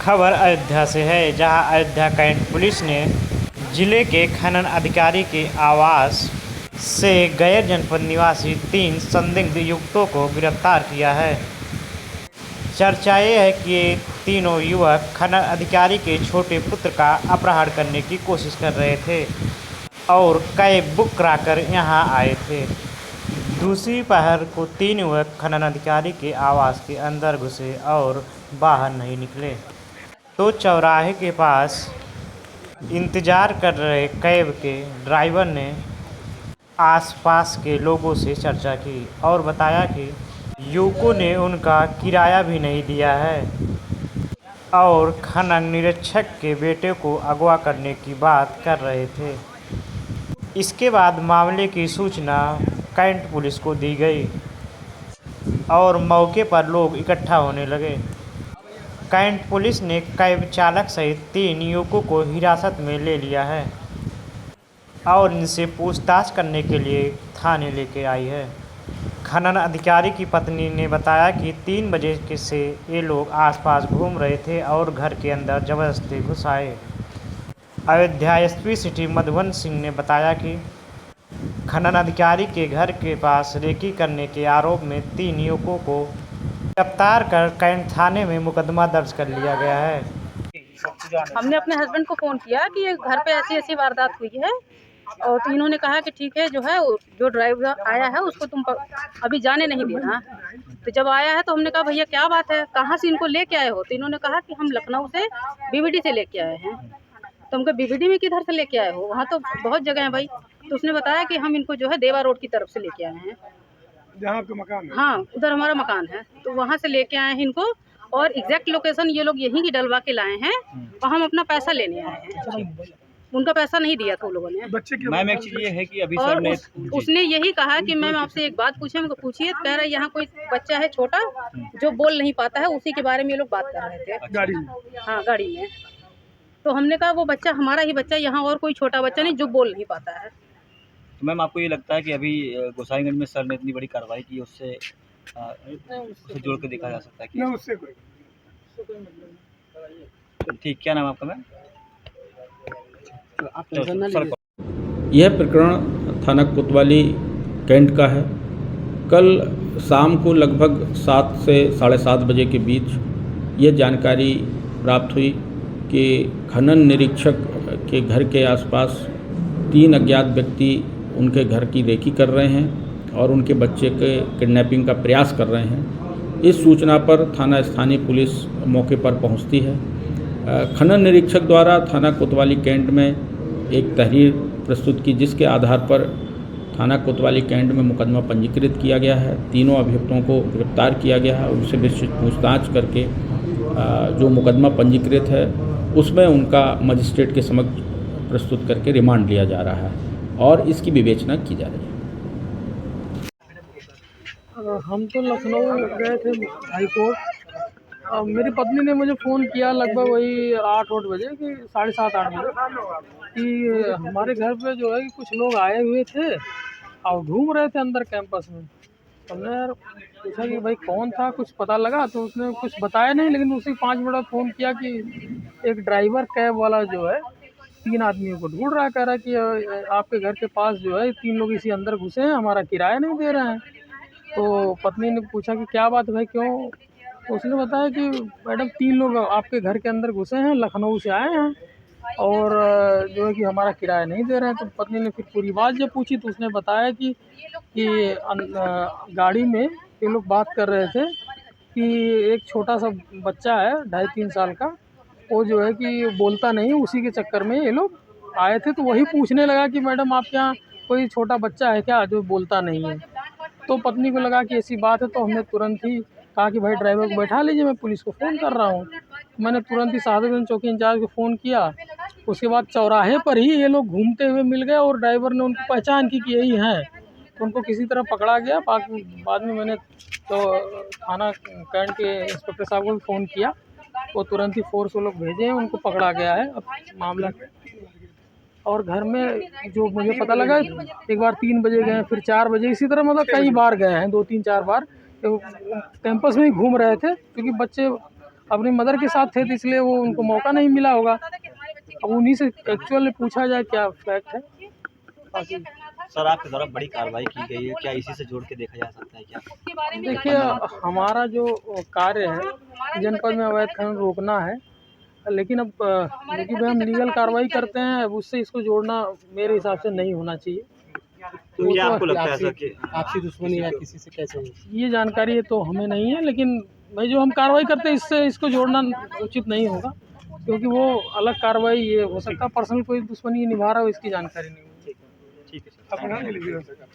खबर अयोध्या से है, जहां अयोध्या कैंट पुलिस ने जिले के खनन अधिकारी के आवास से गैर जनपद निवासी 3 संदिग्ध युवकों को गिरफ्तार किया है। चर्चा ये है कि ये तीनों युवक खनन अधिकारी के छोटे पुत्र का अपहरण करने की कोशिश कर रहे थे और कैब बुक कराकर यहां आए थे। दूसरी पहर को 3 युवक खनन अधिकारी के आवास के अंदर घुसे और बाहर नहीं निकले, तो चौराहे के पास इंतजार कर रहे कैब के ड्राइवर ने आसपास के लोगों से चर्चा की और बताया कि युवकों ने उनका किराया भी नहीं दिया है और खनन निरीक्षक के बेटे को अगवा करने की बात कर रहे थे। इसके बाद मामले की सूचना कैंट पुलिस को दी गई और मौके पर लोग इकट्ठा होने लगे। कैंट पुलिस ने कैब चालक सहित 3 युवकों को हिरासत में ले लिया है और इनसे पूछताछ करने के लिए थाने लेकर आई है। खनन अधिकारी की पत्नी ने बताया कि 3 बजे से ये लोग आसपास घूम रहे थे और घर के अंदर जबरदस्ती घुस आए। अयोध्या एसपी सिटी मधुबन सिंह ने बताया कि खनन अधिकारी के घर के पास रेकी करने के आरोप में 3 युवकों को गिरफ्तार कर कैंट थाने में मुकदमा दर्ज कर लिया गया है। हमने अपने हस्बैंड को फ़ोन किया कि ये घर पे ऐसी ऐसी वारदात हुई है, और तो इन्होंने कहा कि ठीक है, जो है जो ड्राइवर आया है उसको तुम अभी जाने नहीं देना। तो जब आया है तो हमने कहा भैया क्या बात है, कहाँ से इनको लेके आए हो? तो इन्होंने कहा कि हम लखनऊ से बीबीडी से लेके आए हैं। तो हमको बीबीडी में किधर से लेके आए हो? वहाँ तो बहुत जगह है भाई। तो उसने बताया कि हम इनको जो है देवा रोड की तरफ से लेके आए हैं, जहाँ आपका मकान है। हाँ, उधर हमारा मकान है, तो वहाँ से लेके आए हैं इनको, और एग्जैक्ट लोकेशन ये लोग यहीं की डलवा के लाए हैं और हम अपना पैसा लेने आए हैं। उनका पैसा नहीं दिया था उन लोगों ने। बच्चे के मैम एक चीज़ ये है कि अभी और सर ने उसने यही कहा कि मैम आपसे एक बात पूछे, हमको पूछिए। कह रहा है यहाँ कोई बच्चा है छोटा जो बोल नहीं पाता है, उसी के बारे में ये लोग बात कर रहे थे गाड़ी में। हाँ, गाड़ी में। तो हमने कहा वो बच्चा हमारा ही बच्चा, यहाँ और कोई छोटा बच्चा नहीं जो बोल नहीं पाता है। तो मैम आपको ये लगता है कि अभी गोसाईगंज में सर ने इतनी बड़ी कार्रवाई की, उससे उसे जोड़ के देखा जा सकता है कि नहीं उससे कोई ठीक। क्या नाम आपका मैम? आप यह प्रकरण थाना कोतवाली कैंट का है। कल शाम को लगभग 7 से 7:30 बजे के बीच यह जानकारी प्राप्त हुई कि खनन निरीक्षक के घर के आसपास 3 अज्ञात व्यक्ति उनके घर की रेकी कर रहे हैं और उनके बच्चे के किडनैपिंग का प्रयास कर रहे हैं। इस सूचना पर थाना स्थानीय पुलिस मौके पर पहुंचती है। खनन निरीक्षक द्वारा थाना कोतवाली कैंट में एक तहरीर प्रस्तुत की, जिसके आधार पर थाना कोतवाली कैंट में मुकदमा पंजीकृत किया गया है। तीनों अभियुक्तों को गिरफ्तार किया गया है। उनसे विस्तृत पूछताछ करके जो मुकदमा पंजीकृत है उसमें उनका मजिस्ट्रेट के समक्ष प्रस्तुत करके रिमांड लिया जा रहा है और इसकी विवेचना की जा रही है। हम तो लखनऊ गए थे हाई कोर्ट। मेरी पत्नी ने मुझे फ़ोन किया लगभग वही 8 बजे कि 7:30-8 बजे कि हमारे घर पे जो है कि कुछ लोग आए हुए थे और घूम रहे थे अंदर कैंपस में। हमने यार पूछा कि भाई कौन था, कुछ पता लगा? तो उसने कुछ बताया नहीं, लेकिन उसी 5 मिनट फ़ोन किया कि एक ड्राइवर कैब वाला जो है 3 आदमियों को ढूंढ रहा है। कह रहा है कि आपके घर के पास जो है 3 लोग इसी अंदर घुसे हैं, हमारा किराया नहीं दे रहे हैं। तो पत्नी ने पूछा कि क्या बात है भाई, क्यों? तो उसने बताया कि मैडम 3 लोग आपके घर के अंदर घुसे हैं, लखनऊ से आए हैं और जो है कि हमारा किराया नहीं दे रहे हैं। तो पत्नी ने फिर पूरी बात जब पूछी तो उसने बताया कि गाड़ी में ये लोग बात कर रहे थे कि एक छोटा सा बच्चा है 2.5-3 साल का, वो जो है कि बोलता नहीं, उसी के चक्कर में ये लोग आए थे। तो वही पूछने लगा कि मैडम आपके यहाँ कोई छोटा बच्चा है क्या जो बोलता नहीं है? तो पत्नी को लगा कि ऐसी बात है, तो हमने तुरंत ही कहा कि भाई ड्राइवर को बैठा लीजिए, मैं पुलिस को फ़ोन कर रहा हूँ। मैंने तुरंत ही सहादतगंज चौकी इंचार्ज को फ़ोन किया। उसके बाद चौराहे पर ही ये लोग घूमते हुए मिल गए और ड्राइवर ने उनको पहचान की कि यही हैं, तो उनको किसी तरह पकड़ा गया। बाद में मैंने तो थाना कैंट के इंस्पेक्टर साहब को फ़ोन किया, वो तुरंत ही फोर्स वो लोग भेजे हैं, उनको पकड़ा गया है। अब मामला और घर में जो मुझे पता लगा, एक बार 3 बजे गए, फिर 4 बजे, इसी तरह मतलब कई बार गए हैं, 2-3-4 बार। तो कैंपस में ही घूम रहे थे क्योंकि बच्चे अपनी मदर के साथ थे तो इसलिए वो उनको मौका नहीं मिला होगा। अब उन्हीं से एक्चुअल में पूछा जाए क्या फैक्ट है। बाकी सर आपके द्वारा बड़ी कार्रवाई की गई है, क्या इसी से जोड़ के देखा जा सकता है क्या? देखिए, हमारा जो कार्य है जनपद में अवैध खनन रोकना है, लेकिन अब क्योंकि भाई हम लीगल कार्रवाई करते हैं, अब उससे इसको जोड़ना मेरे हिसाब से नहीं होना चाहिए। तो क्या आपको लगता है सर कि आपसी दुश्मनी या किसी से कैसे हुई? ये जानकारी तो हमें नहीं है, लेकिन भाई जो हम कार्रवाई करते हैं इससे इसको जोड़ना उचित नहीं होगा, क्योंकि वो अलग कार्रवाई ये हो सकता है पर्सनल कोई दुश्मनी निभा रहा हो, इसकी जानकारी नहीं होगी। ठीक है सर।